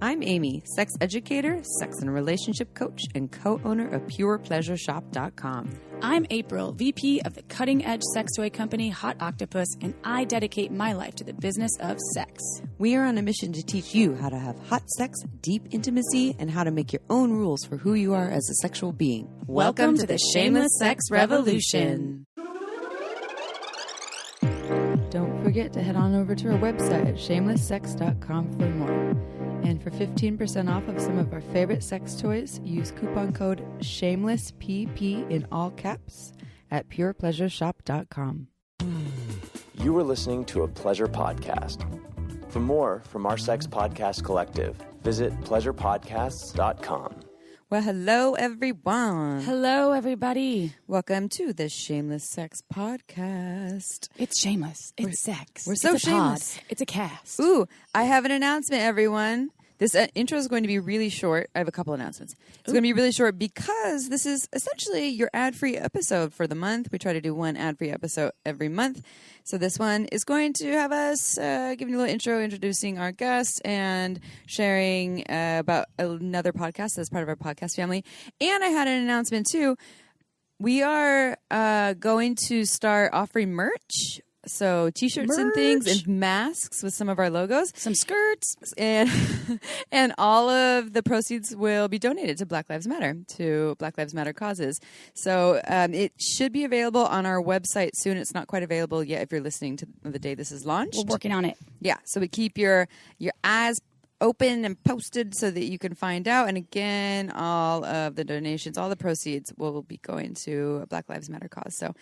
I'm Amy, sex educator, sex and relationship coach, and co-owner of PurePleasureShop.com. I'm April, VP of the cutting-edge sex toy company Hot Octopus, and I dedicate my life to the business of sex. We are on a mission to teach you how to have hot sex, deep intimacy, and how to make your own rules for who you are as a sexual being. Welcome to the Shameless Sex Revolution. Don't forget to head on over to our website at shamelesssex.com for more. And for 15% off of some of our favorite sex toys, use coupon code SHAMELESSPP in all caps at purepleasureshop.com. You are listening to a pleasure podcast. For more from our sex podcast collective, visit pleasurepodcasts.com. Well, hello, everyone. Hello, everybody. Welcome to the Shameless Sex Podcast. It's shameless. It's sex. We're so it's a shameless. Pod. It's a cast. Ooh, I have an announcement, everyone. This intro is going to be really short. I have a couple announcements. It's going to be really short because this is essentially your ad-free episode for the month. We try to do one ad-free episode every month. So this one is going to have us giving you a little intro, introducing our guest, and sharing about another podcast that's part of our podcast family. And I had an announcement, too. We are going to start offering merch. So T-shirts and things and masks with some of our logos. Some skirts. And all of the proceeds will be donated to Black Lives Matter, to Black Lives Matter causes. So it should be available on our website soon. It's not quite available yet if you're listening to the day this is launched. We're working on it. Yeah, so we keep your eyes open and posted so that you can find out. And again, all of the donations, all the proceeds will be going to a Black Lives Matter cause. So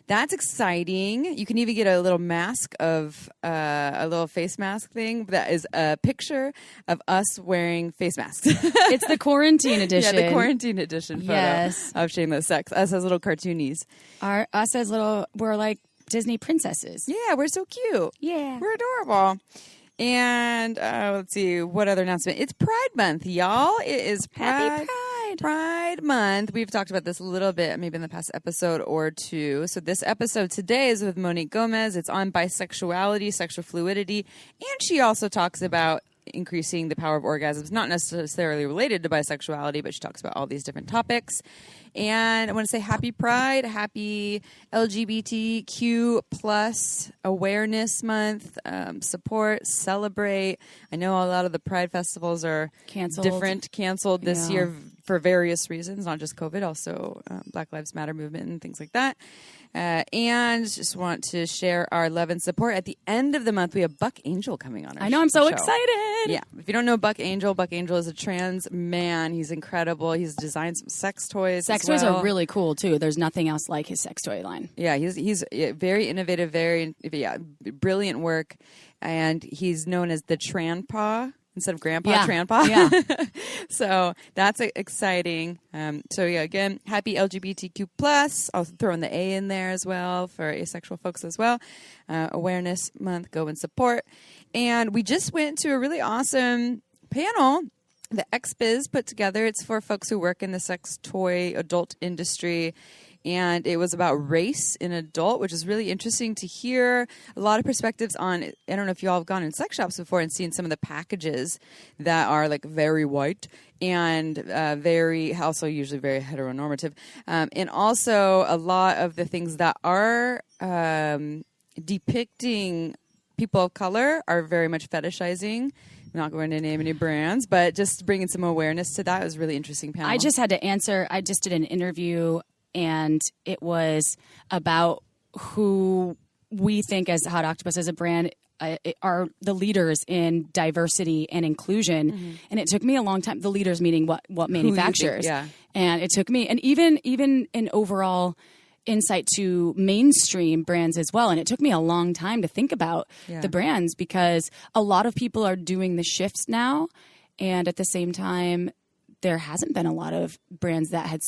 that's exciting. You can even get a little mask of a little face mask thing that is a picture of us wearing face masks. It's the quarantine edition. Yeah, the quarantine edition photo yes. of Shameless Sex. Us as little cartoonies. Us as little, we're like Disney princesses. Yeah, we're so cute. Yeah. We're adorable. And let's see, what other announcement? It's Pride Month, y'all. It is Happy Pride Month. We've talked about this a little bit, maybe in the past episode or two. So this episode today is with Monique Gomez. It's on bisexuality, sexual fluidity, and she also talks about increasing the power of orgasms, not necessarily related to bisexuality, but she talks about all these different topics. And I want to say happy Pride, happy LGBTQ plus awareness month, support, celebrate. I know a lot of the Pride festivals are canceled this year for various reasons, not just COVID, also Black Lives Matter movement and things like that. And just want to share our love and support. At the end of the month, we have Buck Angel coming on our show. I know, I'm so excited. Yeah. If you don't know Buck Angel is a trans man. He's incredible. He's designed some sex toys. Sex toys are really cool, too. There's nothing else like his sex toy line. Yeah, he's very innovative, very brilliant work. And he's known as the Tranpa. Instead of Grandpa, Tranpa. Yeah. So that's exciting. Again, happy LGBTQ plus. I'll throw in the A in there as well for asexual folks as well. Awareness Month, go and support. And we just went to a really awesome panel the XBiz put together. It's for folks who work in the sex toy adult industry. And it was about race in adult, which is really interesting to hear a lot of perspectives on. I don't know if you all have gone in sex shops before and seen some of the packages that are like very white and also usually very heteronormative. And also a lot of the things that are depicting people of color are very much fetishizing. I'm not going to name any brands, but just bringing some awareness to that was a really interesting panel. I just had to answer. I just did an interview. And it was about who we think as Hot Octopus as a brand are the leaders in diversity and inclusion. Mm-hmm. And it took me a long time. The leaders meaning what manufacturers. Yeah. And it took me, and even an overall insight to mainstream brands as well. And it took me a long time to think about the brands because a lot of people are doing the shifts now. And at the same time, there hasn't been a lot of brands that had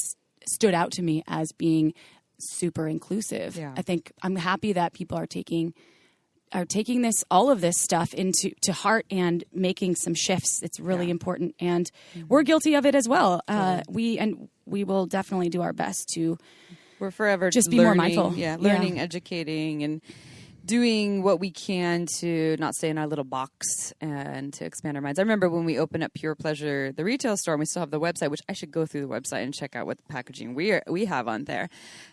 stood out to me as being super inclusive. Yeah. I think I'm happy that people are taking all of this stuff to heart and making some shifts. It's really important, and we're guilty of it as well. We will definitely do our best to. We're forever just be more mindful. Learning, educating, and doing what we can to not stay in our little box and to expand our minds. I remember when we opened up Pure Pleasure, the retail store, and we still have the website, which I should go through the website and check out what packaging we have on there.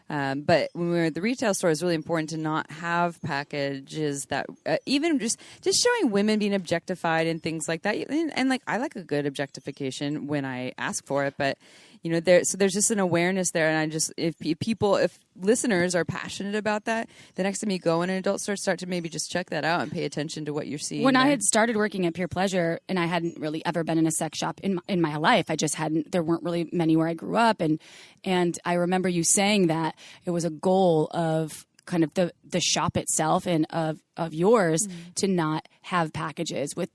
But when we were at the retail store, it's really important to not have packages that even just showing women being objectified and things like that. And like, I like a good objectification when I ask for it, but there's just an awareness there. And if listeners are passionate about that, the next time you go in an adult store, start to maybe just check that out and pay attention to what you're seeing. When I had started working at Pure Pleasure, and I hadn't really ever been in a sex shop in my life, there weren't really many where I grew up. And I remember you saying that it was a goal of kind of the shop itself and of yours to not have packages with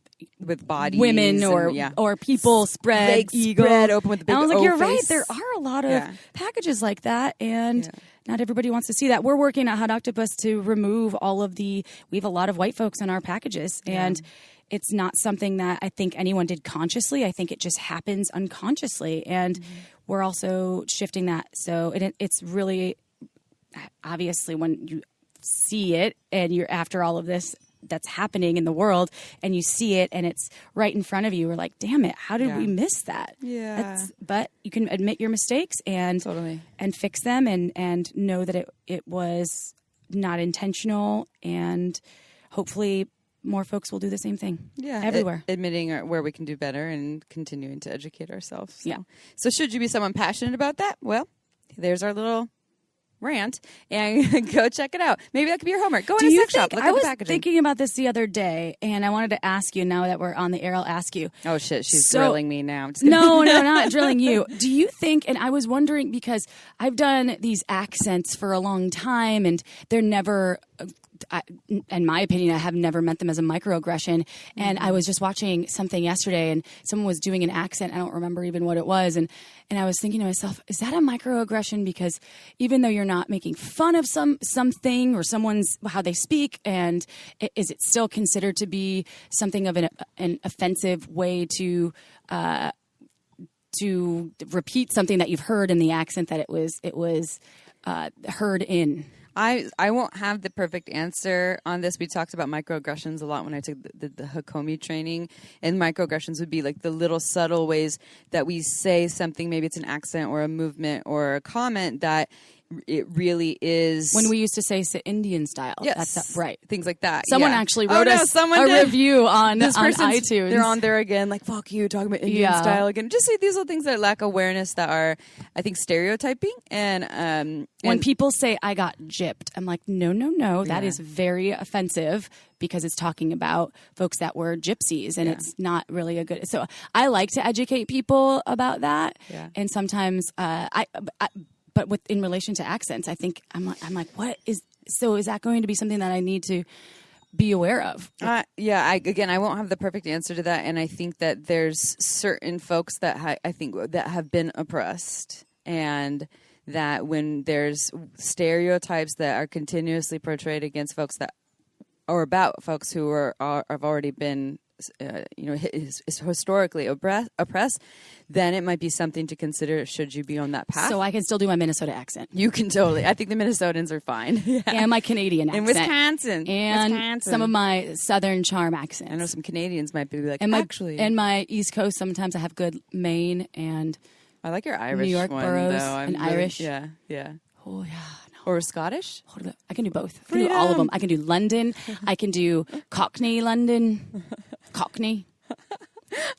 bodies, women or people spread eagle open with the big and I was like, O you're face. right, there are a lot of packages like that, and not everybody wants to see that. We're working at Hot Octopus to remove all of we have a lot of white folks in our packages, and it's not something that I think anyone did consciously. I think it just happens unconsciously, and we're also shifting that. So it's really, obviously, when you see it and you're after all of this that's happening in the world and you see it and it's right in front of you, we're like, damn it, how did we miss that? But you can admit your mistakes and fix them and know that it was not intentional, and hopefully more folks will do the same thing everywhere. Admitting where we can do better and continuing to educate ourselves. So should you be someone passionate about that? Well, there's our little rant, and go check it out. Maybe that could be your homework. Go in a sex shop. Look at the packaging. I was thinking about this the other day, and I wanted to ask you, now that we're on the air, I'll ask you. Oh, shit. She's drilling me now. No, not drilling you. Do you think, and I was wondering, because I've done these accents for a long time, and they're never... in my opinion, I have never meant them as a microaggression. And I was just watching something yesterday, and someone was doing an accent. I don't remember even what it was. And I was thinking to myself, is that a microaggression? Because even though you're not making fun of something or someone's how they speak, and is it still considered to be something of an offensive way to repeat something that you've heard in the accent that it was heard in? I won't have the perfect answer on this. We talked about microaggressions a lot when I took the Hakomi training, and microaggressions would be like the little subtle ways that we say something. Maybe it's an accent or a movement or a comment that it really is. When we used to say Indian style. Yes. That's right. Things like that. Someone actually wrote us a review on iTunes. They're on there again, like, fuck you, talking about Indian style again. Just say these little things that lack awareness that are, I think, stereotyping. And when people say, I got gypped, I'm like, no. That is very offensive, because it's talking about folks that were gypsies, and it's not really a good... So I like to educate people about that. Yeah. And sometimes but in relation to accents, I think I'm like, what is? So is that going to be something that I need to be aware of? I won't have the perfect answer to that, and I think that there's certain folks that I think that have been oppressed, and that when there's stereotypes that are continuously portrayed against folks that, or about folks who have already been is historically oppressed, then it might be something to consider. Should you be on that path? So I can still do my Minnesota accent. You can totally. I think the Minnesotans are fine. And my Canadian accent. In Wisconsin. And some of my Southern charm accents. I know some Canadians might be like, and my East Coast, sometimes I have good Maine and I like your Irish New York one, boroughs though. and Irish. Yeah. Oh, yeah. Or Scottish? I can do both. I can do all of them. I can do London. I can do Cockney London. Cockney.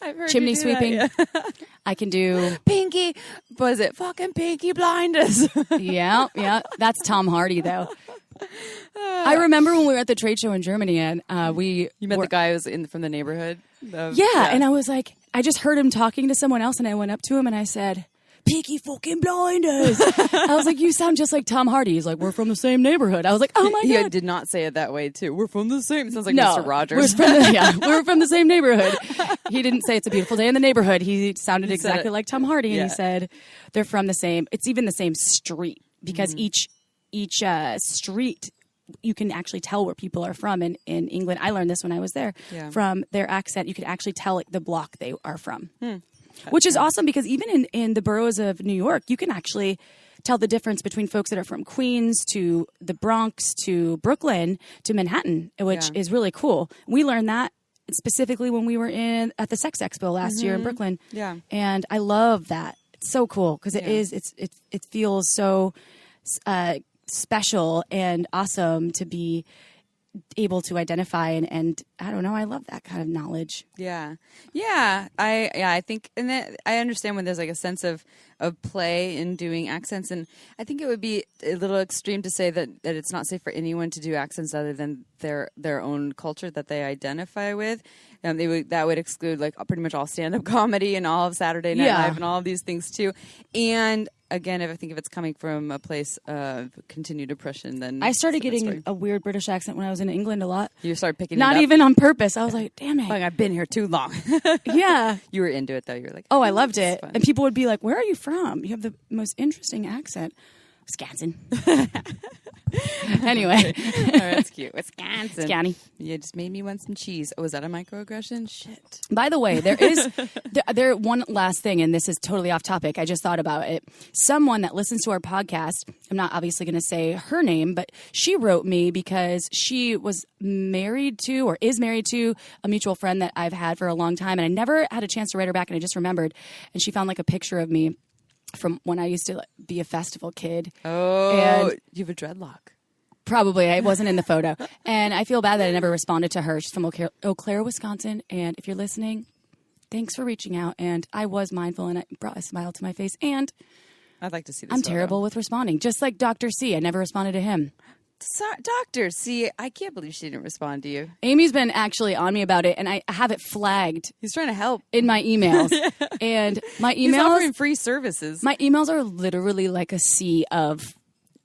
I've heard chimney sweeping. That, yeah. I can do Pinky. Was it fucking Pinky Blinders? Yeah. That's Tom Hardy, though. I remember when we were at the trade show in Germany, and you met the guy who was from the neighborhood. And I was like, I just heard him talking to someone else, and I went up to him and I said, Peaky fucking Blinders. I was like, you sound just like Tom Hardy. He's like, we're from the same neighborhood. I was like, oh my God. He did not say it that way too. We're from the same. It sounds like Mr. Rogers. We're from the same neighborhood. He didn't say it's a beautiful day in the neighborhood. He sounded exactly like Tom Hardy, and he said they're from the same. It's even the same street, because each street, you can actually tell where people are from. In England, I learned this when I was there. Yeah. From their accent, you could actually tell like the block they are from. Which is awesome, because even in the boroughs of New York, you can actually tell the difference between folks that are from Queens to the Bronx to Brooklyn to Manhattan, which is really cool. We learned that specifically when we were at the Sex Expo last year in Brooklyn. Yeah. And I love that. It's so cool because it feels so special and awesome to be able to identify and I don't know, I love that kind of knowledge. Yeah. I think, and that I understand when there's like a sense of play in doing accents, and I think it would be a little extreme to say that it's not safe for anyone to do accents other than their own culture that they identify with. That would exclude like pretty much all stand-up comedy and all of Saturday Night Live and all of these things too. And again, if it's coming from a place of continued oppression, then I started getting a weird British accent when I was in England a lot. You started picking not it up? Even on purpose. I was like, damn it. Like, I've been here too long. Yeah. You were into it though. You were like, oh, I loved it. And people would be like, where are you from? You have the most interesting accent. Wisconsin. Anyway. Oh, that's cute. Wisconsin. Scanny. You just made me want some cheese. Oh, is that a microaggression? Shit. By the way, there is there one last thing, and this is totally off topic. I just thought about it. Someone that listens to our podcast, I'm not obviously going to say her name, but she wrote me because she was married to or is married to a mutual friend that I've had for a long time, and I never had a chance to write her back, and I just remembered. And she found like a picture of me from when I used to be a festival kid. Oh, and you have a dreadlock. Probably. I wasn't in the photo. And I feel bad that I never responded to her. She's from Eau Claire, Wisconsin. And if you're listening, thanks for reaching out. And I was mindful and it brought a smile to my face. And I'd like to see this I'm photo. terrible with responding. Just like Dr. C. I never responded to him. Doctor C, I can't believe she didn't respond to you. Amy's been actually on me about it, and I have it flagged. He's trying to help. In my emails. Yeah. And my emails... He's offering free services. My emails are literally like a sea of...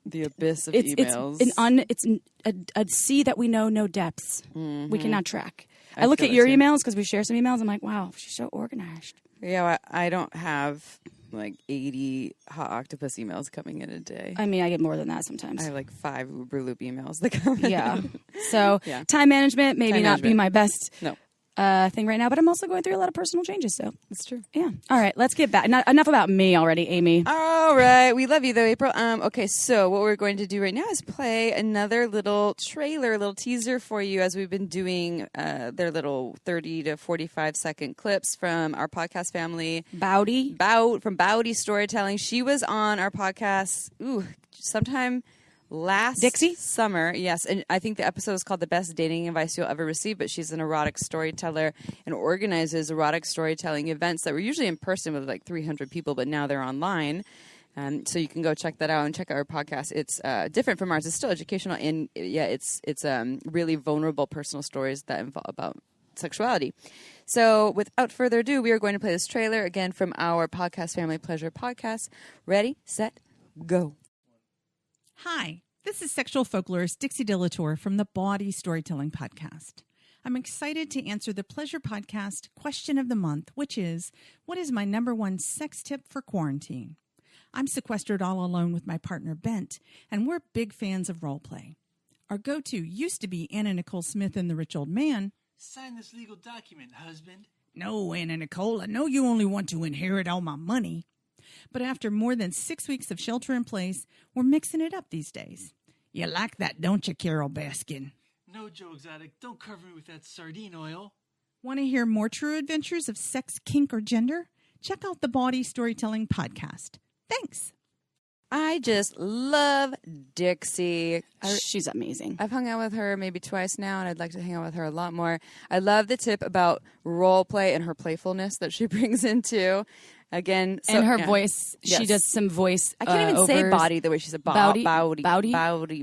The abyss of emails. It's a sea that we know no depths. Mm-hmm. We cannot track. I look at your emails because we share some emails. I'm like, wow, she's so organized. Yeah, I don't have... like 80 hot octopus emails coming in a day. I mean, I get more than that sometimes. I have like 5 Uber Loop emails that come in. Yeah. So time management not be my best thing right now, but I'm also going through a lot of personal changes. So it's true. Yeah. All right, let's get back. Enough about me already, Amy. All right. We love you though, April. Okay, so what we're going to do right now is play another little trailer, a little teaser for you as we've been doing their little 30 to 45 second clips from our podcast family. From Bowdy Storytelling. She was on our podcast sometime last summer, yes, and I think the episode is called The Best Dating Advice You'll Ever Receive, but she's an erotic storyteller and organizes erotic storytelling events that were usually in person with like 300 people, but now they're online. So you can go check that out and check out our podcast. It's different from ours. It's still educational, and it's really vulnerable personal stories that involve about sexuality. So without further ado, we are going to play this trailer again from our podcast family, Pleasure Podcast. Ready, set, go. Hi, this is sexual folklorist Dixie Delator from the Body Storytelling Podcast. I'm excited to answer the Pleasure Podcast question of the month, which is, what is my number one sex tip for quarantine? I'm sequestered all alone with my partner, Bent, and we're big fans of role play. Our go-to used to be Anna Nicole Smith and the Rich Old Man. Sign this legal document, husband. No, Anna Nicole, I know you only want to inherit all my money. But after more than 6 weeks of shelter in place, we're mixing it up these days. You like that, don't you, Carol Baskin? No, Joe Exotic, don't cover me with that sardine oil. Want to hear more true adventures of sex, kink, or gender? Check out the Body Storytelling Podcast. Thanks. I just love Dixie. She's amazing. I've hung out with her maybe twice now, and I'd like to hang out with her a lot more. I love the tip about role play and her playfulness that she brings into. Again, and her voice, yes. She does some voice. I can't even say body the way she said Bowdy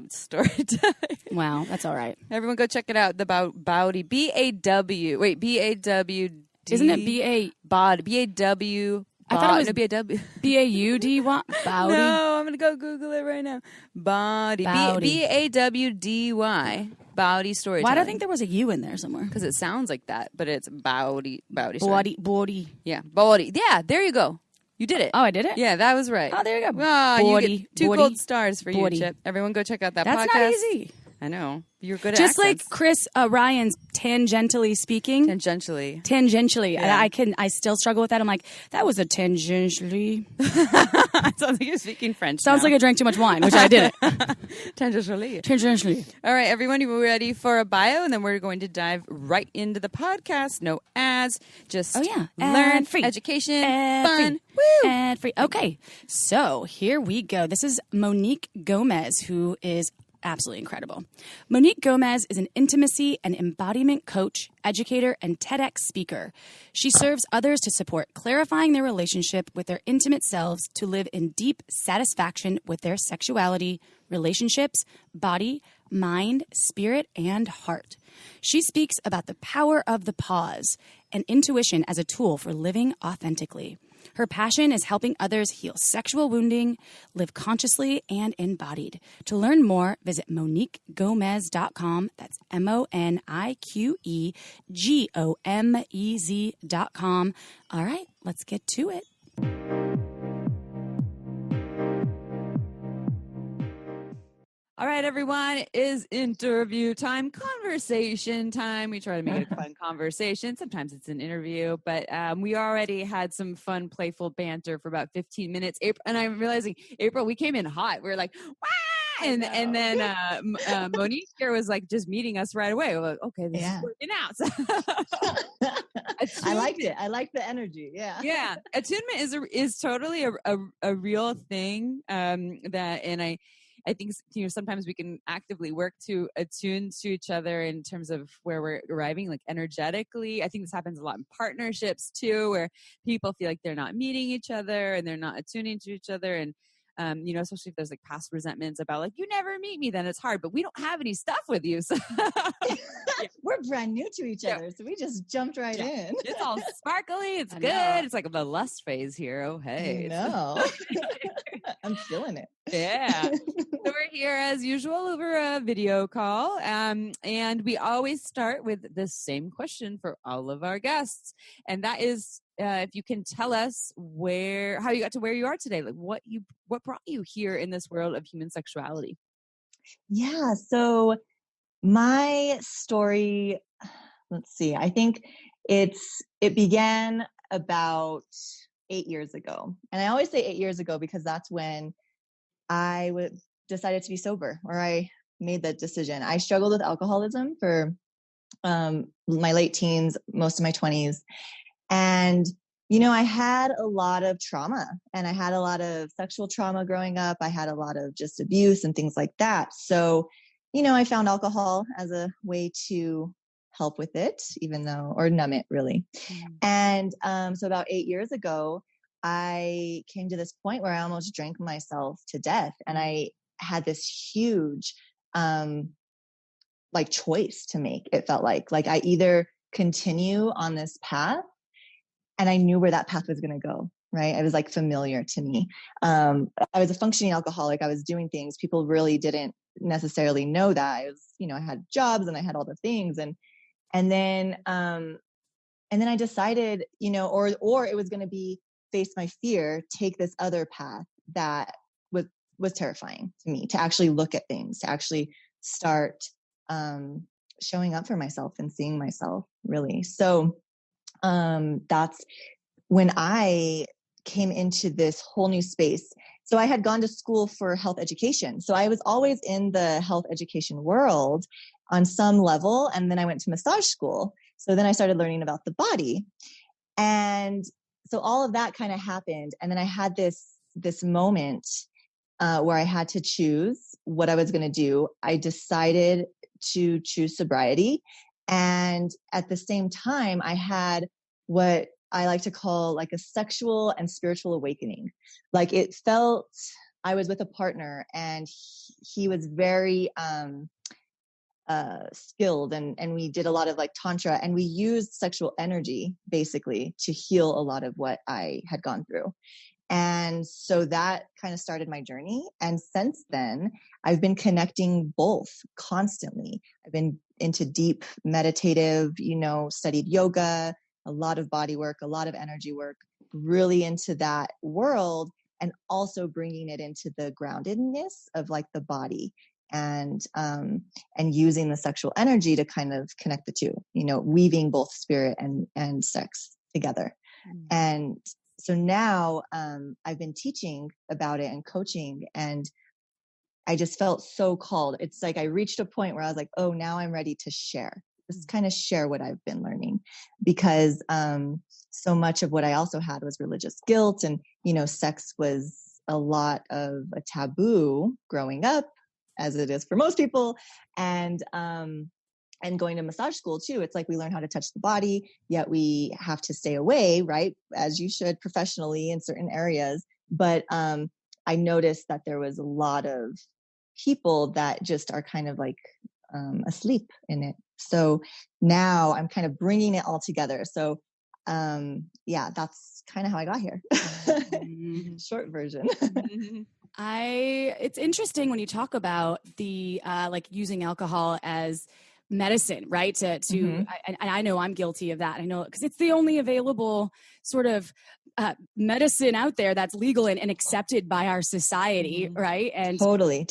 storytelling. Wow, that's all right. Everyone go check it out. The Bowdy, B-A-W. Wait, B-A-W-D. Isn't it B-A? Body, B-A-W. I thought it was B-A-W. B-A-U-D-Y. Bowdy. No, I'm going to go Google it right now. Body. B-A-W-D-Y. Bowdy storytelling. Why do I think there was a U in there somewhere? Because it sounds like that, but it's Bowdy story. Body. Yeah, Bowdy. Yeah, there you go. You did it. Oh, I did it? Yeah, that was right. Oh, there you go. Oh, you get 2 gold stars for you, Chip. Everyone go check out that podcast. That's not easy. I know. You're good at Just accents. like Chris Ryan's tangentially speaking. Tangentially. Yeah. I still struggle with that. I'm like, that was a tangentially. It sounds like you're speaking French. Sounds like I drank too much wine, which I didn't. Tangentially. All right, everyone, you ready for a bio? And then we're going to dive right into the podcast. No ads. Just learn, Ad free. education, Ad fun. free. Woo! Ad free. Okay, so here we go. This is Monique Gomez, who is absolutely incredible. Monique Gomez is an intimacy and embodiment coach, educator, and TEDx speaker. She serves others to support clarifying their relationship with their intimate selves to live in deep satisfaction with their sexuality, relationships, body, mind, spirit, and heart. She speaks about the power of the pause and intuition as a tool for living authentically. Her passion is helping others heal sexual wounding, live consciously and embodied. To learn more, visit MoniqueGomez.com. That's MoniqueGomez.com. All right, let's get to it. All right, everyone, it is interview time, conversation time. We try to make it a fun conversation. Sometimes it's an interview, but we already had some fun, playful banter for about 15 minutes. April, and I'm realizing, April, we came in hot. We were like, wah! And then Monique here was like just meeting us right away. We're like, okay, this is working out. I liked it. I liked the energy. Yeah. Yeah. Attunement is totally a real thing I think, sometimes we can actively work to attune to each other in terms of where we're arriving, like energetically. I think this happens a lot in partnerships too, where people feel like they're not meeting each other and they're not attuning to each other. And, especially if there's like past resentments about like, you never meet me, then it's hard, but we don't have any stuff with you. So we're brand new to each other. So we just jumped right in. It's all sparkly. It's good. It's like the lust phase here. Oh, hey. No, I'm feeling it. Yeah. So we're here as usual over a video call. And we always start with the same question for all of our guests. And that is, if you can tell us how you got to where you are today, like what brought you here in this world of human sexuality? Yeah. So my story, let's see, I think it began about 8 years ago. And I always say 8 years ago because that's when I decided to be sober, or I made that decision. I struggled with alcoholism for my late teens, most of my 20s. And, I had a lot of trauma, and I had a lot of sexual trauma growing up. I had a lot of just abuse and things like that. So, I found alcohol as a way to help with it, or numb it really. And so about 8 years ago, I came to this point where I almost drank myself to death. And I had this huge, choice to make. It felt like I either continue on this path, and I knew where that path was going to go, right? It was like familiar to me. I was a functioning alcoholic. I was doing things. People really didn't necessarily know that. I was, I had jobs and I had all the things. And then I decided, or it was going to be face my fear, take this other path that was terrifying to me, to actually look at things, to actually start showing up for myself and seeing myself really. So that's when I came into this whole new space. So I had gone to school for health education. So I was always in the health education world on some level. And then I went to massage school. So then I started learning about the body. And so all of that kind of happened. And then I had this moment where I had to choose what I was going to do. I decided to choose sobriety. And at the same time, I had what I like to call like a sexual and spiritual awakening. Like it felt, I was with a partner and he was very skilled, and we did a lot of like tantra, and we used sexual energy basically to heal a lot of what I had gone through. And so that kind of started my journey. And since then, I've been connecting both constantly. I've been into deep meditative, studied yoga, a lot of body work, a lot of energy work, really into that world, and also bringing it into the groundedness of like the body. and using the sexual energy to kind of connect the two, weaving both spirit and sex together. And so now I've been teaching about it and coaching, and I just felt so called. It's like I reached a point where I was like, oh, now I'm ready to share. Just kind of share what I've been learning, because so much of what I also had was religious guilt, and sex was a lot of a taboo growing up, as it is for most people, and going to massage school too. It's like we learn how to touch the body, yet we have to stay away, right? As you should professionally in certain areas. But I noticed that there was a lot of people that just are kind of like asleep in it. So now I'm kind of bringing it all together. So that's kind of how I got here. Short version. It's interesting when you talk about the like using alcohol as medicine, right? And I know I'm guilty of that. I know, because it's the only available sort of medicine out there that's legal and accepted by our society, right? And totally.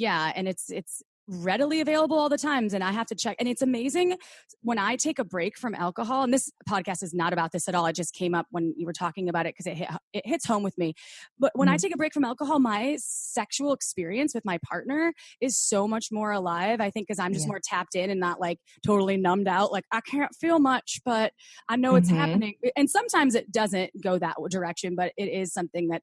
And it's readily available all the times, and I have to check. And it's amazing when I take a break from alcohol, and this podcast is not about this at all. It just came up when you were talking about it because it hits home with me. But when I take a break from alcohol, my sexual experience with my partner is so much more alive, I think, because I'm just more tapped in and not like totally numbed out. Like I can't feel much, but I know it's happening. And sometimes it doesn't go that direction, but it is something that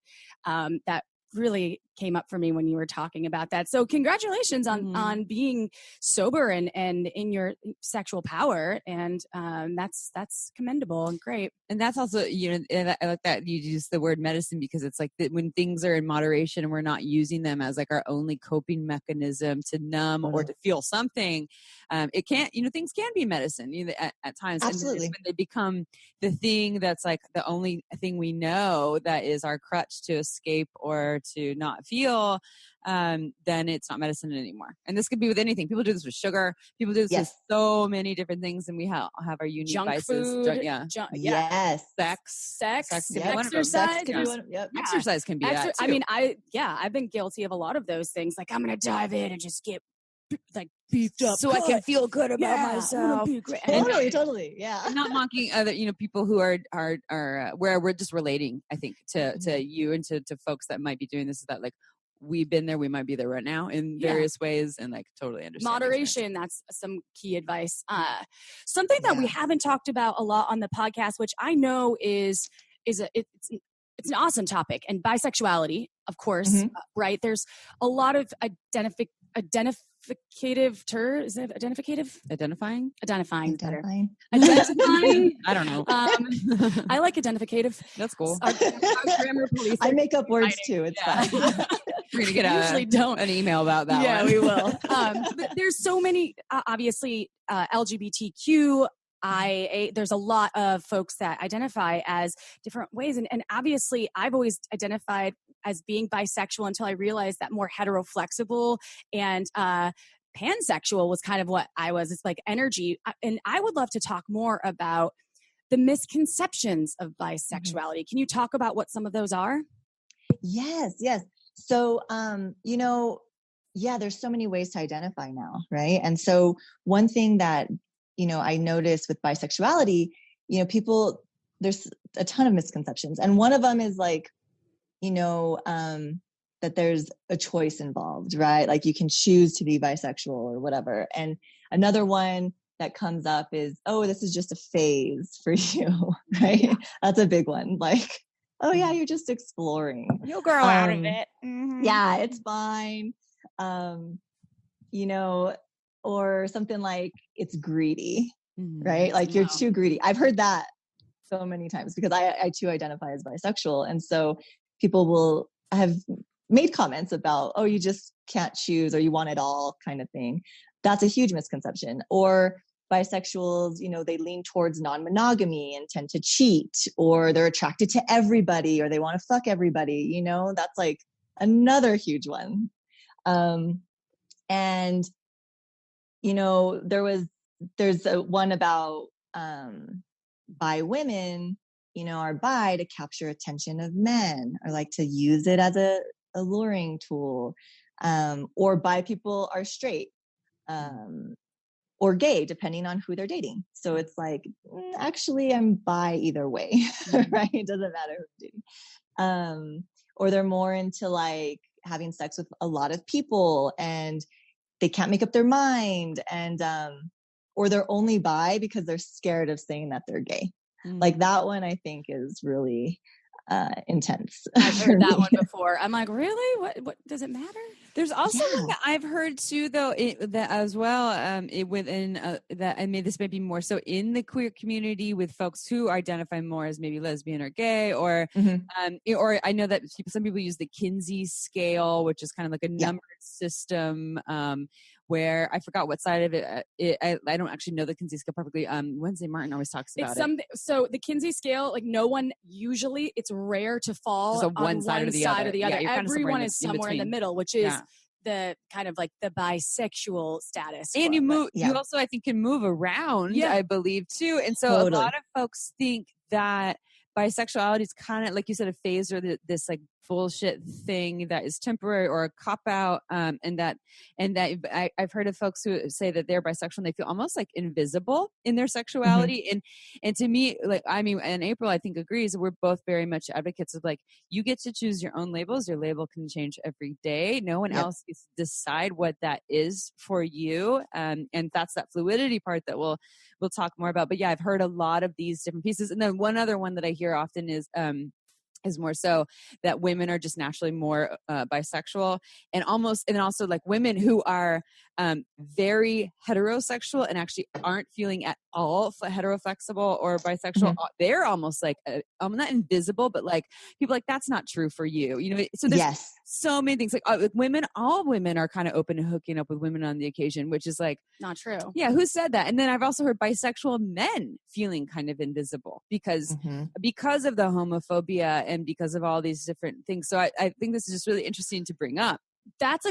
that really came up for me when you were talking about that. So congratulations on being sober and in your sexual power. And that's commendable and great. And that's also, I like that you use the word medicine, because it's like when things are in moderation and we're not using them as like our only coping mechanism to numb or to feel something, it can't, things can be medicine at times. Absolutely. And when they become the thing that's like the only thing we know that is our crutch to escape or to not feel, then it's not medicine anymore. And this could be with anything. People do this with sugar. People do this with so many different things, and we have our unique junk vices. Food, Yes. Sex, exercise. Exercise can be that too. I mean, I've been guilty of a lot of those things. Like I'm going to dive in and just get like beefed up so I can feel good about myself. Totally. Yeah. I'm not mocking other, people who are where we're just relating, I think, to you and to folks that might be doing this, is that like we've been there, we might be there right now in various ways, and like totally understand. Moderation, that's some key advice. Something that we haven't talked about a lot on the podcast, which I know it's an awesome topic, and bisexuality, of course, right? There's a lot of identificative is it identificative? Identifying better. Identifying. I don't know. I like identificative. That's cool. Our grammar police. I make up words too. It's fine. We're gonna get an email about that. Yeah, one. we will. But there's so many, obviously, LGBTQ. There's a lot of folks that identify as different ways. And obviously I've always identified as being bisexual until I realized that more heteroflexible and pansexual was kind of what I was. It's like energy. And I would love to talk more about the misconceptions of bisexuality. Can you talk about what some of those are? Yes. So, there's so many ways to identify now, right? And so one thing that I noticed with bisexuality, there's a ton of misconceptions. And one of them is like, that there's a choice involved, right? Like you can choose to be bisexual or whatever. And another one that comes up is, oh, this is just a phase for you, right? Yeah. That's a big one. Like, oh yeah, you're just exploring. You'll grow out of it. Mm-hmm. Yeah, it's fine. Or something like it's greedy, right? Like you're too greedy. I've heard that so many times because I too identify as bisexual. And so people will have made comments about, oh, you just can't choose or you want it all kind of thing. That's a huge misconception. Or bisexuals, they lean towards non-monogamy and tend to cheat, or they're attracted to everybody, or they want to fuck everybody. That's like another huge one. And there's one about bi women, are bi to capture attention of men, or like to use it as a alluring tool. or bi people are straight, or gay, depending on who they're dating. So it's like, actually, I'm bi either way, right? It doesn't matter who I'm dating. Or they're more into like having sex with a lot of people and they can't make up their mind, and or they're only bi because they're scared of saying that they're gay. Like that one, I think is really intense. I've heard that one before. I'm like, really? What does it matter? There's also one that I've heard too, though, that as well, within that, I mean, this might be more so in the queer community with folks who identify more as maybe lesbian or gay, or or I know that some people use the Kinsey scale, which is kind of like a numbered system, where I forgot what side of it. I don't actually know the Kinsey scale perfectly. Wednesday Martin always talks about it. So the Kinsey scale, like no one usually, it's rare to fall on one side or the other. Yeah, everyone is somewhere in the middle, which is the kind of like the bisexual status. And you move. You also, I think, can move around. I believe too. And so a lot of folks think that bisexuality is kind of, like you said, a phase or this like bullshit thing that is temporary or a cop out, and that I've heard of folks who say that they're bisexual and they feel almost like invisible in their sexuality. And to me, like, I mean, and April I think agrees, we're both very much advocates of like, you get to choose your own labels. Your label can change every day. No one else gets to decide what that is for you, and that's that fluidity part that we'll talk more about. But yeah, I've heard a lot of these different pieces. And then one other one that I hear often is more so that women are just naturally more bisexual, and also like women who are very heterosexual and actually aren't feeling at all heteroflexible or bisexual. They're almost like not invisible, but like people like, that's not true for you, you know. So there's so many things like all women are kind of open to hooking up with women on the occasion, which is like not true. Yeah, who said that? And then I've also heard bisexual men feeling kind of invisible because of the homophobia and because of all these different things. So I think this is just really interesting to bring up. That's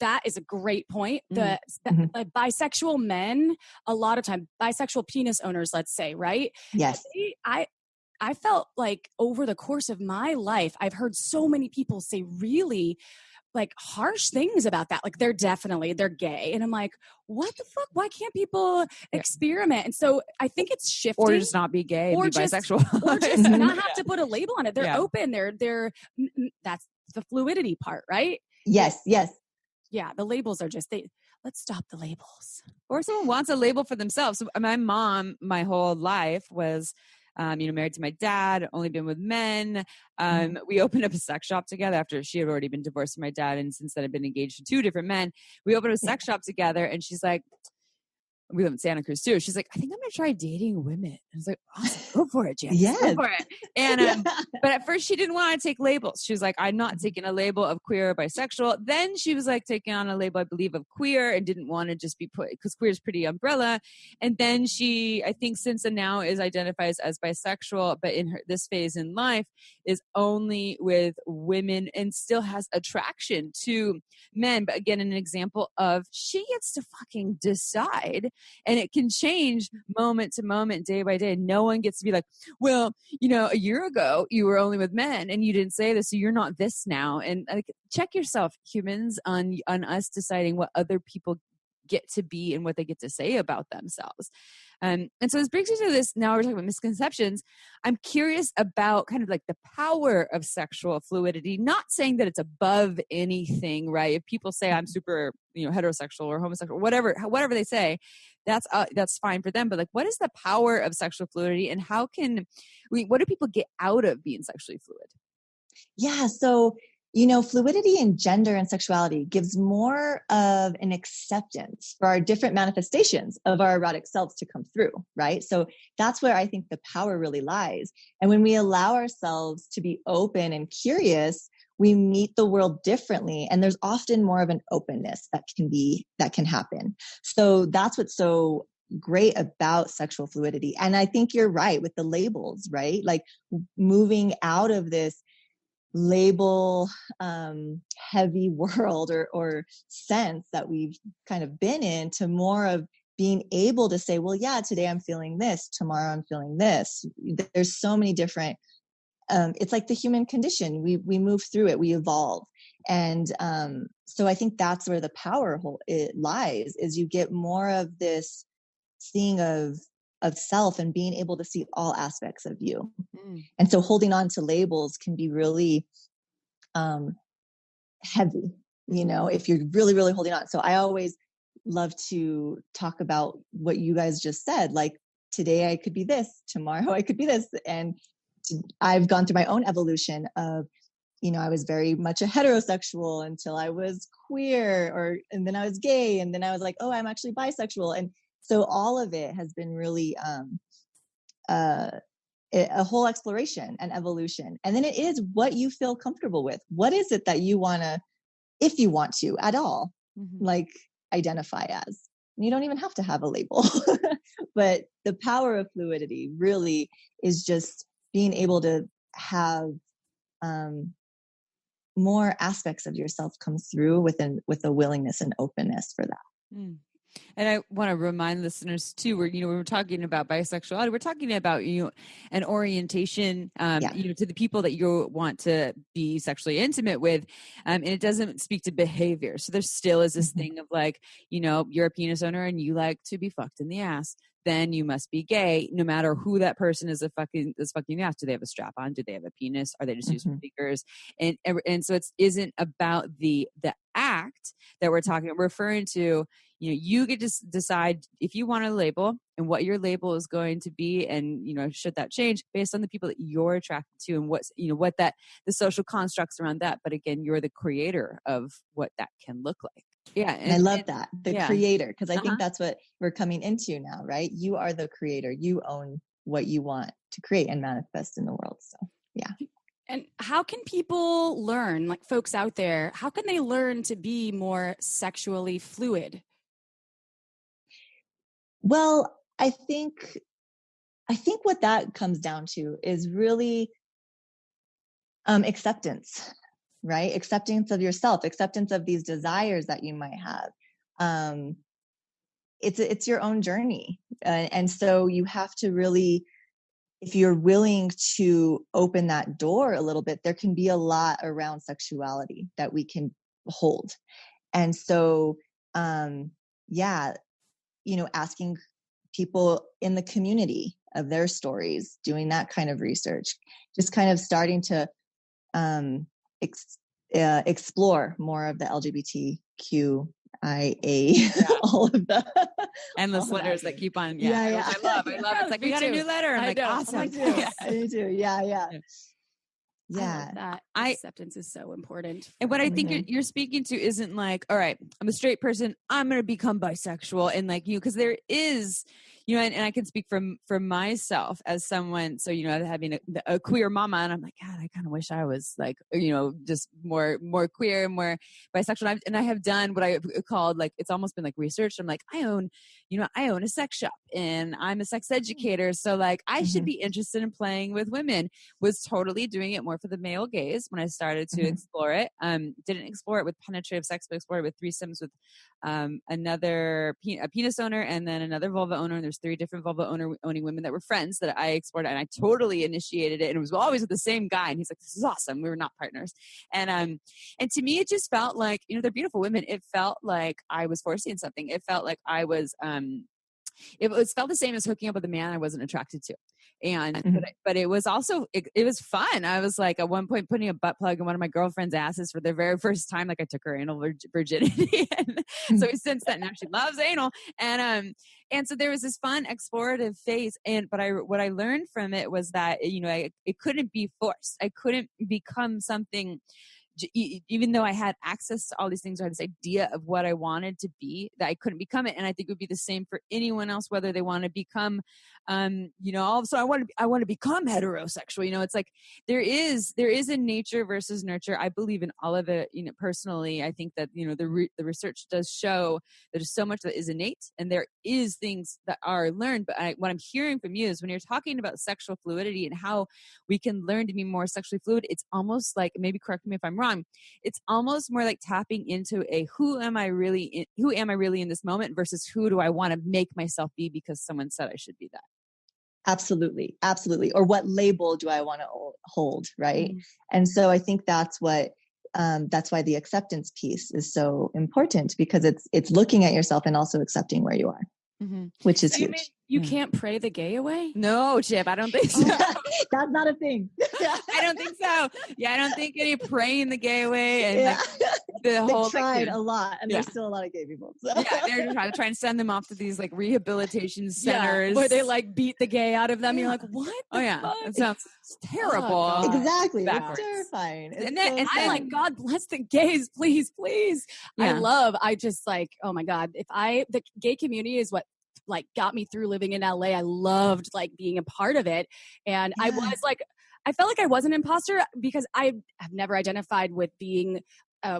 that is a great point. The bisexual men, a lot of time, bisexual penis owners, let's say, right? Yes. I felt like over the course of my life, I've heard so many people say really like harsh things about that. Like they're gay. And I'm like, what the fuck? Why can't people experiment? And so I think it's shifting. Or just not be gay and be bisexual. Or just not have to put a label on it. They're open. That's the fluidity part, right? Yes. Yeah. The labels are let's stop the labels. Or someone wants a label for themselves. So my mom, my whole life was, married to my dad, only been with men. We opened up a sex shop together after she had already been divorced from my dad. And since then I've been engaged to 2 different men. We opened up a sex shop together, and she's like, we live in Santa Cruz too. She's like, I think I'm going to try dating women. I was like, awesome, go for it, Jen. Go for it. And, but at first she didn't want to take labels. She was like, I'm not taking a label of queer or bisexual. Then she was like taking on a label, I believe, of queer, and didn't want to just be put, because queer is pretty umbrella. And then she, I think since and now is identifies as bisexual, but in this phase in life is only with women and still has attraction to men. But again, an example of she gets to fucking decide. And it can change moment to moment, day by day. No one gets to be like, well, a year ago you were only with men and you didn't say this, so you're not this now. And check yourself, humans, on us deciding what other people get to be and what they get to say about themselves. And so this brings me to this. Now we're talking about misconceptions. I'm curious about kind of like the power of sexual fluidity, not saying that it's above anything, right? If people say I'm super, heterosexual or homosexual, whatever they say, that's fine for them. But like, what is the power of sexual fluidity, and what do people get out of being sexually fluid? Yeah. So, fluidity in gender and sexuality gives more of an acceptance for our different manifestations of our erotic selves to come through, right? So that's where I think the power really lies. And when we allow ourselves to be open and curious, we meet the world differently. And there's often more of an openness that can happen. So that's what's so great about sexual fluidity. And I think you're right with the labels, right? Like moving out of this label heavy world or sense that we've kind of been in, to more of being able to say, well, yeah, today I'm feeling this, tomorrow I'm feeling this. There's so many different, it's like the human condition. We move through it, we evolve. And so I think that's where the power it lies, is you get more of this seeing of self and being able to see all aspects of you. And so holding on to labels can be really heavy, if you're really, really holding on. So I always love to talk about what you guys just said. Like, today I could be this, tomorrow I could be this. And I've gone through my own evolution of, I was very much a heterosexual until I was queer, and then I was gay, and then I was like, oh, I'm actually bisexual. And so all of it has been really a whole exploration and evolution. And then it is what you feel comfortable with. What is it that you want to, if you want to at all, like identify as? You don't even have to have a label. But the power of fluidity really is just being able to have more aspects of yourself come through with a willingness and openness for that. And I want to remind listeners too, when we're talking about bisexuality, we're talking about, an orientation, to the people that you want to be sexually intimate with. And it doesn't speak to behavior. So there still is this thing of like, you're a penis owner and you like to be fucked in the ass, then you must be gay, no matter who that person is fucking the ass. Do they have a strap on? Do they have a penis? Are they just using fingers? And so it isn't about the act that we're referring to. You get to decide if you want a label and what your label is going to be, and should that change based on the people that you're attracted to and what the social constructs around that. But again, you're the creator of what that can look like. Yeah, and I love that, the creator, because I think that's what we're coming into now, right? You are the creator. You own what you want to create and manifest in the world. So yeah. And how can people learn, like folks out there, how can they learn to be more sexually fluid? Well, I think what that comes down to is really acceptance, right? Acceptance of yourself, acceptance of these desires that you might have. It's your own journey. And so you have to really, if you're willing to open that door a little bit, there can be a lot around sexuality that we can hold. And so, asking people in the community of their stories, doing that kind of research, just kind of starting to explore more of the LGBTQIA, all of the endless letters that keep on. Which I love. It's like, we got a new letter. I'm like, awesome. I do. Yeah. I love that. Acceptance is so important. And what I think you're speaking to isn't like, all right, I'm a straight person, I'm going to become bisexual. And like because there is, and I can speak from myself as someone, so, having a queer mama, and I'm like, God, I kind of wish I was like, just more queer and more bisexual. And I have done what I called, like, it's almost been like research. I'm like, I own a sex shop and I'm a sex educator. So like, I should be interested in playing with women. Was totally doing it more for the male gaze when I started to explore it. Didn't explore it with penetrative sex, but explored it with threesomes with another a penis owner and then another vulva owner. And there's 3 different vulva owning women that were friends that I explored, and I totally initiated it. And it was always with the same guy. And he's like, this is awesome. We were not partners. And to me, it just felt like, they're beautiful women. It felt like I was forcing something. It felt like I was, it felt the same as hooking up with a man I wasn't attracted to. And, but it was also, it was fun. I was like, at one point putting a butt plug in one of my girlfriend's asses for the very first time. Like, I took her anal virginity. And so since then, now she loves anal. And so there was this fun explorative phase. But what I learned from it was that, it couldn't be forced. I couldn't become something, even though I had access to all these things, I had this idea of what I wanted to be, that I couldn't become it. And I think it would be the same for anyone else, whether they want to become, all of a sudden I want to become heterosexual. It's like, there is a nature versus nurture. I believe in all of it, personally. I think that, the research does show that there's so much that is innate and there is things that are learned. But what I'm hearing from you is when you're talking about sexual fluidity and how we can learn to be more sexually fluid, it's almost like, maybe correct me if I'm wrong, it's almost more like tapping into who am I really in this moment versus who do I want to make myself be because someone said I should be that. Absolutely. Or what label do I want to hold, right? And so I think that's what that's why the acceptance piece is so important, because it's looking at yourself and also accepting where you are, which is huge. You can't pray the gay away? No, Chip, I don't think so. That's not a thing. I don't think so. Yeah, I don't think any praying the gay away and like, the whole tried a lot, and there's still a lot of gay people. So. Yeah, they're just trying to send them off to these like rehabilitation centers where they like beat the gay out of them. You're like, what? Oh yeah, fuck? it sounds terrible. Oh, exactly, backwards. it's terrifying. And then I'm like, God bless the gays, please. I just like, oh my God, the gay community is what like got me through living in LA. I loved like being a part of it. And I was like, I felt like I was an imposter because I have never identified with being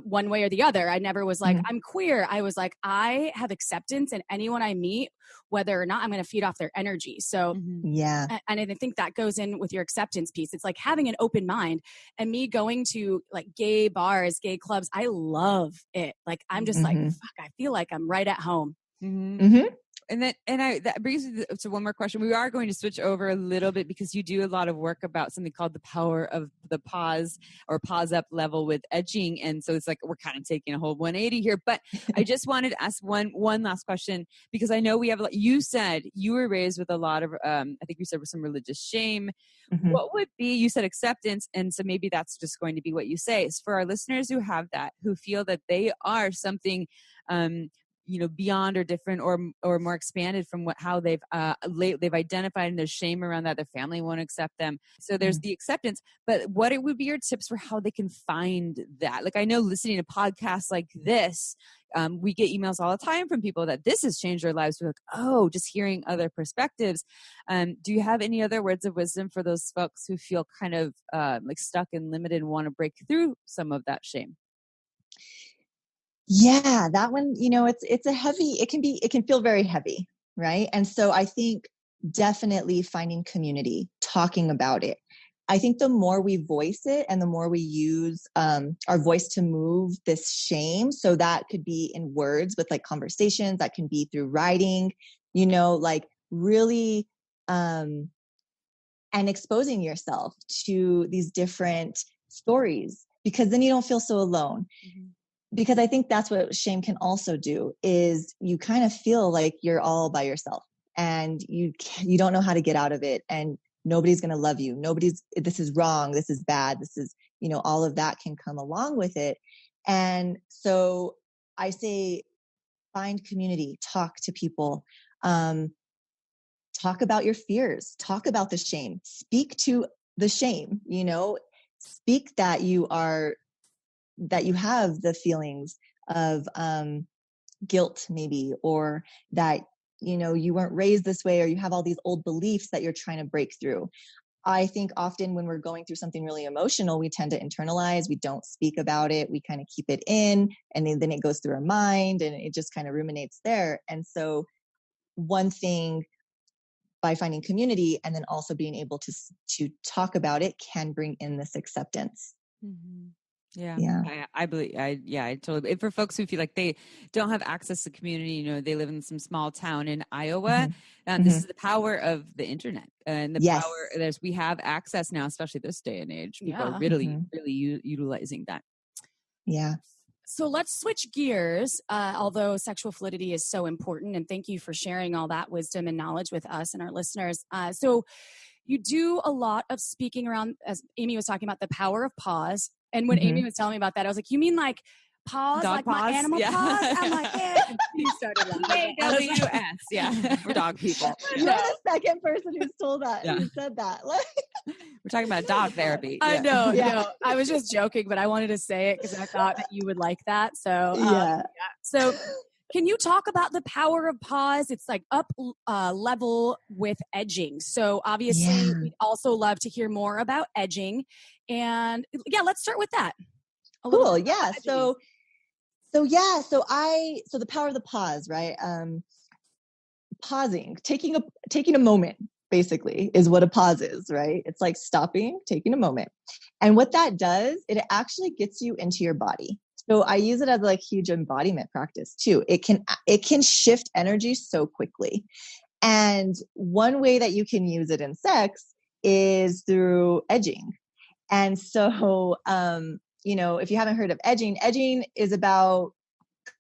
one way or the other. I never was like, I'm queer. I was like, I have acceptance, and anyone I meet, whether or not, I'm going to feed off their energy. So, and I think that goes in with your acceptance piece. It's like having an open mind, and me going to like gay bars, gay clubs. I love it. Like, I'm just like, fuck, I feel like I'm right at home. And that brings me to one more question. We are going to switch over a little bit because you do a lot of work about something called the power of the pause or pause up level with edging. And so it's like, we're kind of taking a whole 180 here, but I just wanted to ask one last question, because I know we have, you said you were raised with a lot of, I think you said with some religious shame. What would be, you said acceptance. And so maybe that's just going to be what you say is for our listeners who have that, who feel that they are something, beyond or different or more expanded from how they've identified, and there's shame around that. Their family won't accept them. So there's the acceptance, but what it would be your tips for how they can find that? Like, I know listening to podcasts like this, we get emails all the time from people that this has changed their lives. We're like, oh, just hearing other perspectives. Do you have any other words of wisdom for those folks who feel kind of like stuck and limited and want to break through some of that shame? Yeah, that one, it's a heavy, it can feel very heavy, right? And so I think definitely finding community, talking about it. I think the more we voice it and the more we use our voice to move this shame, so that could be in words with like conversations, that can be through writing, like really, and exposing yourself to these different stories, because then you don't feel so alone. Because I think that's what shame can also do, is you kind of feel like you're all by yourself and you don't know how to get out of it, and nobody's going to love you. This is wrong. This is bad. This is, all of that can come along with it. And so I say, find community, talk to people, talk about your fears, talk about the shame, speak to the shame, speak that you have the feelings of guilt maybe, or that, you weren't raised this way, or you have all these old beliefs that you're trying to break through. I think often when we're going through something really emotional, we tend to internalize, we don't speak about it, we kind of keep it in, and then it goes through our mind and it just kind of ruminates there. And so one thing, by finding community and then also being able to talk about it, can bring in this acceptance. Yeah. I believe. I totally. For folks who feel like they don't have access to community, they live in some small town in Iowa. This is the power of the internet and the power. We have access now, especially this day and age. People are really utilizing that. Yeah. So let's switch gears. Although sexual fluidity is so important, and thank you for sharing all that wisdom and knowledge with us and our listeners. So you do a lot of speaking around, as Amy was talking about, the power of pause. And when Amy was telling me about that, I was like, you mean like pause, dog like pause? My animal pause? I'm like, yeah. He started laughing. AWS. Yeah. We're dog people. You're the second person who's told that, who said that. We're talking about dog therapy. I know. No, I was just joking, but I wanted to say it because I thought that you would like that. So, So can you talk about the power of pause? It's like up level with edging. So obviously we'd also love to hear more about edging. And let's start with that. Cool. Yeah. So the power of the pause, right? Pausing, taking a moment, basically, is what a pause is, right? It's like stopping, taking a moment. And what that does, it actually gets you into your body. So I use it as like huge embodiment practice too. It can shift energy so quickly. And one way that you can use it in sex is through edging. And so if you haven't heard of edging is about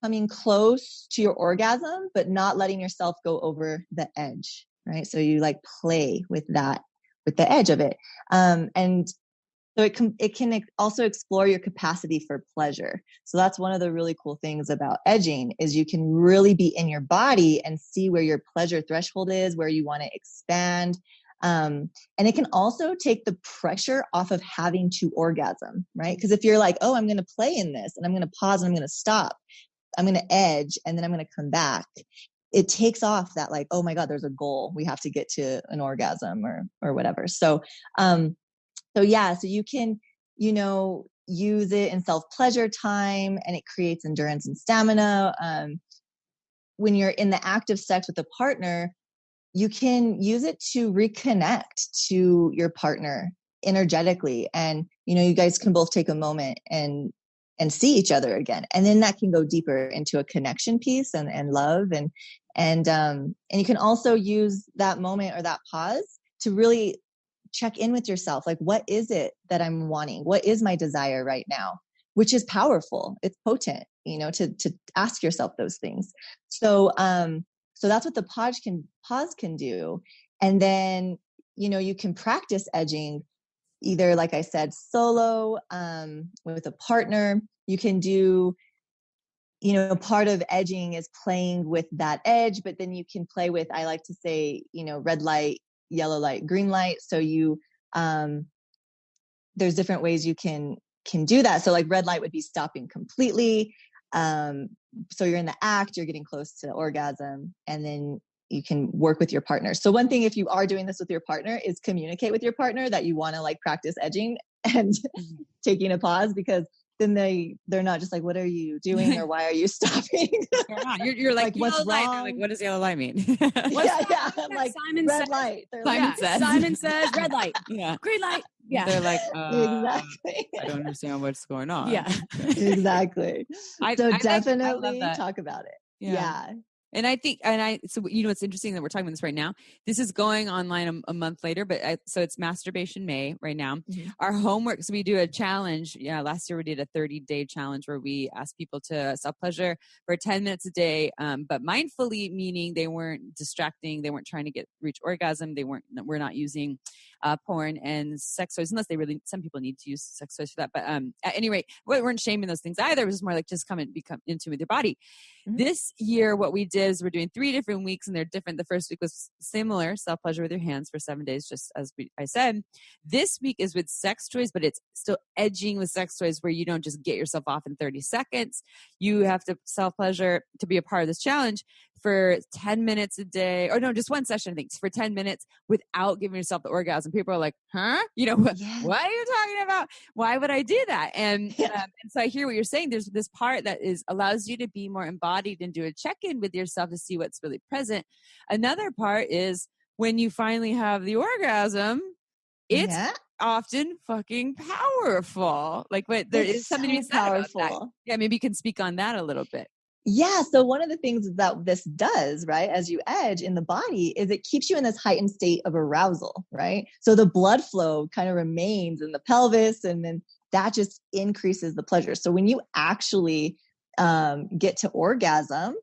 coming close to your orgasm, but not letting yourself go over the edge, right? So you like play with the edge of it. And so it can also explore your capacity for pleasure. So that's one of the really cool things about edging is you can really be in your body and see where your pleasure threshold is, where you want to expand. And it can also take the pressure off of having to orgasm, right? Because if you're like, oh, I'm going to play in this and I'm going to pause and I'm going to stop, I'm going to edge and then I'm going to come back. It takes off that like, oh my God, there's a goal. We have to get to an orgasm or whatever. So you can, use it in self-pleasure time, and it creates endurance and stamina. When you're in the act of sex with a partner, you can use it to reconnect to your partner energetically. And, you guys can both take a moment and see each other again. And then that can go deeper into a connection piece and love. And you can also use that moment or that pause to really check in with yourself. Like, what is it that I'm wanting? What is my desire right now? Which is powerful. It's potent, to ask yourself those things. So that's what the pause can do. And then, you can practice edging either, like I said, solo, with a partner. You can do, part of edging is playing with that edge, but then you can play with, I like to say, red light, yellow light, green light. So there's different ways you can do that. So like red light would be stopping completely. So you're in the act, you're getting close to orgasm, and then you can work with your partner. So one thing, if you are doing this with your partner, is communicate with your partner that you want to like practice edging and taking a pause, because then they're not just like, what are you doing? Or why are you stopping? You're like, what's yellow light. wrong? They're like, what does yellow light mean? Yeah. Like Simon red says, light. Simon says red light. Yeah. Green light. Yeah. They're like, Exactly. I don't understand what's going on. Yeah. Exactly. I Definitely love that. talk about it. Yeah. And I think, so it's interesting that we're talking about this right now. This is going online a month later, but so it's Masturbation May right now. Mm-hmm. Our homework, so we do a challenge. Yeah, last year we did a 30-day challenge where we asked people to self-pleasure for 10 minutes a day, but mindfully, meaning they weren't distracting, they weren't trying to reach orgasm, we're not using porn and sex toys, unless some people need to use sex toys for that. But at any rate, we weren't shaming those things either. It was more like just come and become into with your body. Mm-hmm. This year, what we did is we're doing 3 different weeks, and they're different. The first week was similar, self-pleasure with your hands for 7 days, just as I said. This week is with sex toys, but it's still edging with sex toys, where you don't just get yourself off in 30 seconds. You have to self-pleasure to be a part of this challenge for 10 minutes a day, or no, just one session, I think, for 10 minutes without giving yourself the orgasm. People are like, huh? What are you talking about? Why would I do that? And so I hear what you're saying. There's this part that allows you to be more embodied and do a check-in with yourself to see what's really present. Another part is when you finally have the orgasm, it's often fucking powerful. Like, there is something to be said about that. Yeah, maybe you can speak on that a little bit. Yeah. So one of the things that this does, right, as you edge in the body, is it keeps you in this heightened state of arousal, right? So the blood flow kind of remains in the pelvis, and then that just increases the pleasure. So when you actually get to orgasm,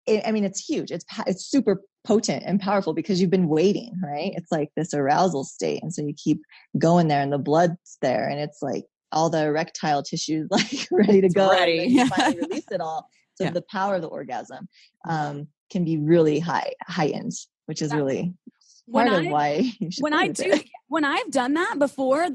it's huge. It's super potent and powerful because you've been waiting, right? It's like this arousal state. And so you keep going there, and the blood's there, and it's like all the erectile tissues like ready to go. Ready. And then you finally release it all. So the power of the orgasm can be really heightened, which is really part of why you should when I've done that before,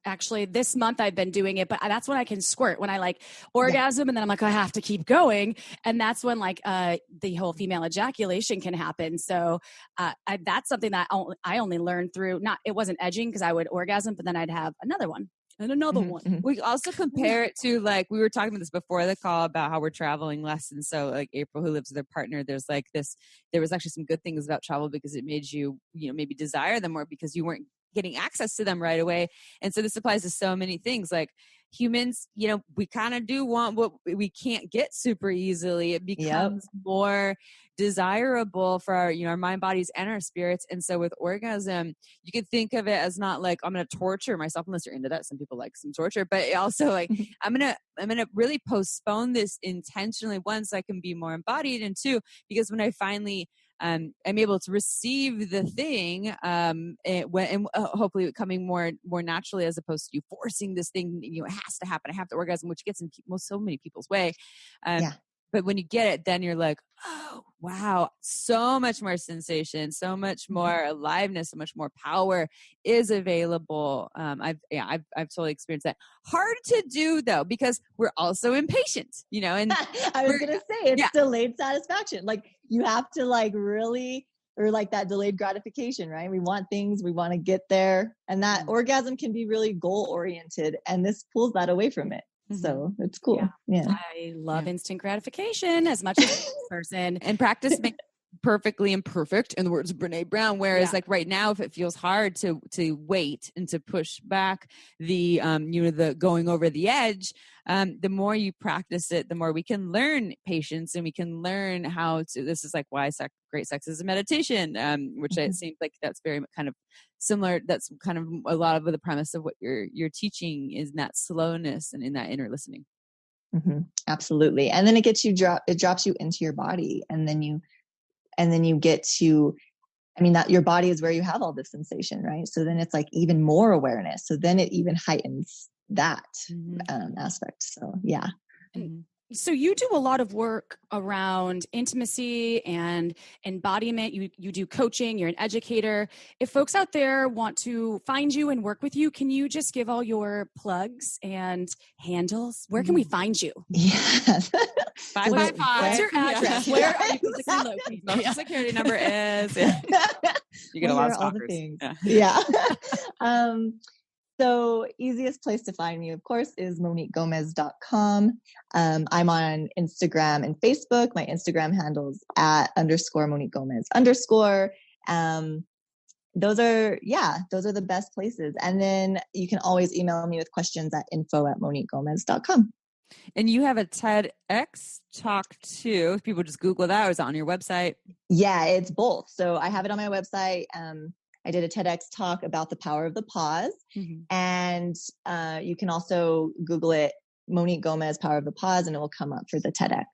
actually this month I've been doing it, but that's when I can squirt, when I like orgasm, and then I'm like, I have to keep going. And that's when the whole female ejaculation can happen. So that's something that I only learned through, it wasn't edging, because I would orgasm, but then I'd have another one. And another one. Mm-hmm. We also compare it to, like, we were talking about this before the call about how we're traveling less. And so, like, April, who lives with her partner, there was actually some good things about travel, because it made you, maybe desire them more, because you weren't getting access to them right away. And so this applies to so many things. Like, humans, we kind of do want what we can't get super easily. It becomes more desirable for our mind, bodies, and our spirits. And so with orgasm, you could think of it as not like I'm going to torture myself, unless you're into that. Some people like some torture, but also like I'm going to really postpone this intentionally, one, so I can be more embodied, and two, because when I finally I'm able to receive the thing, and hopefully coming more naturally, as opposed to you forcing this thing. It has to happen. I have to orgasm, which gets in so many people's way. But when you get it, then you're like, oh, wow, so much more sensation, so much more aliveness, so much more power is available. I've totally experienced that. Hard to do though, because we're also impatient, and I was going to say it's delayed satisfaction. Like you have to really, or like that delayed gratification, right? We want things, we want to get there. And that orgasm can be really goal oriented, and this pulls that away from it. So it's cool. Yeah. I love instant gratification as much as this person. And practice makes perfectly imperfect, in the words of Brene Brown. Whereas like right now, if it feels hard to wait and to push back the the going over the edge, the more you practice it, the more we can learn patience, and we can learn how to. This is like why great sex is a meditation, which it seems like that's very kind of similar. That's kind of a lot of the premise of what you're teaching, is in that slowness and in that inner listening. Absolutely. And then it gets you it drops you into your body, and then you get to, that your body is where you have all this sensation, right? So then it's like even more awareness. So then it even heightens that aspect. So yeah. So you do a lot of work around intimacy and embodiment. You do coaching, you're an educator. If folks out there want to find you and work with you, can you just give all your plugs and handles? Where can we find you? Yes. 555. What's your address? Yeah. Where are you physically located? Social security number is. You get a lot of all the stalkers. things. Yeah. So easiest place to find me, of course, is MoniqueGomez.com. I'm on Instagram and Facebook. My Instagram handles @_Monique Gomez _. Those are the best places. And then you can always email me with questions at info@MoniqueGomez.com. And you have a TEDx talk too. If people just Google that, or is it on your website? Yeah, it's both. So I have it on my website. I did a TEDx talk about the power of the pause. And you can also Google it, Monique Gomez, Power of the Pause, and it will come up for the TEDx.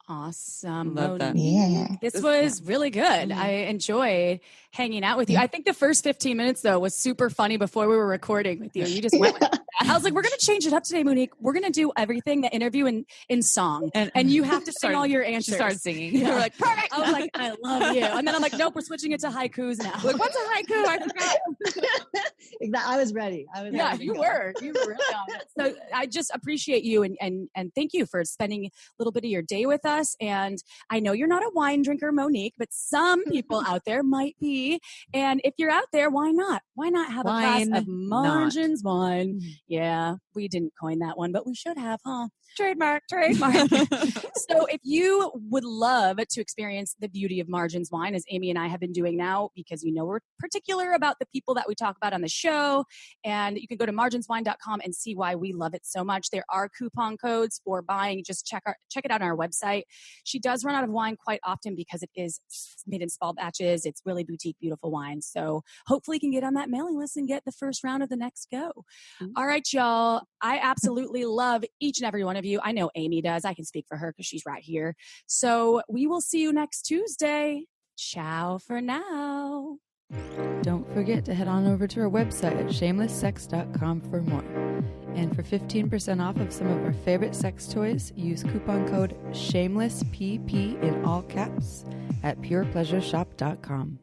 Awesome. Love that. Yeah. This was really good. I enjoyed hanging out with you. I think the first 15 minutes, though, was super funny before we were recording with you. You just went with that. I was like, we're going to change it up today, Monique. We're going to do everything, the interview in song. And you have to sing all your answers. She started singing. Yeah. You were like, perfect. I was like, I love you. And then I'm like, nope, we're switching it to haikus now. Like, what's a haiku? I forgot. Exactly. I was ready. You were really on it. So I just appreciate you and thank you for spending a little bit of your day with us. And I know you're not a wine drinker, Monique, but some people out there might be. And if you're out there, why not? Why not have a glass of Margins wine? Yeah, we didn't coin that one, but we should have, huh? Trademark. So if you would love to experience the beauty of Margins wine, as Amy and I have been doing now, because we're particular about the people that we talk about on the show, and you can go to marginswine.com and see why we love it so much. There are coupon codes for buying. Just check it out on our website. She does run out of wine quite often because it is made in small batches. It's really boutique, beautiful wine. So hopefully you can get on that mailing list and get the first round of the next go. All right, y'all. I absolutely love each and every one of you. I know Amy does. I can speak for her because she's right here. So we will see you next Tuesday. Ciao for now. Don't forget to head on over to our website at shamelesssex.com for more. And for 15% off of some of our favorite sex toys, use coupon code SHAMELESSPP in all caps at purepleasureshop.com.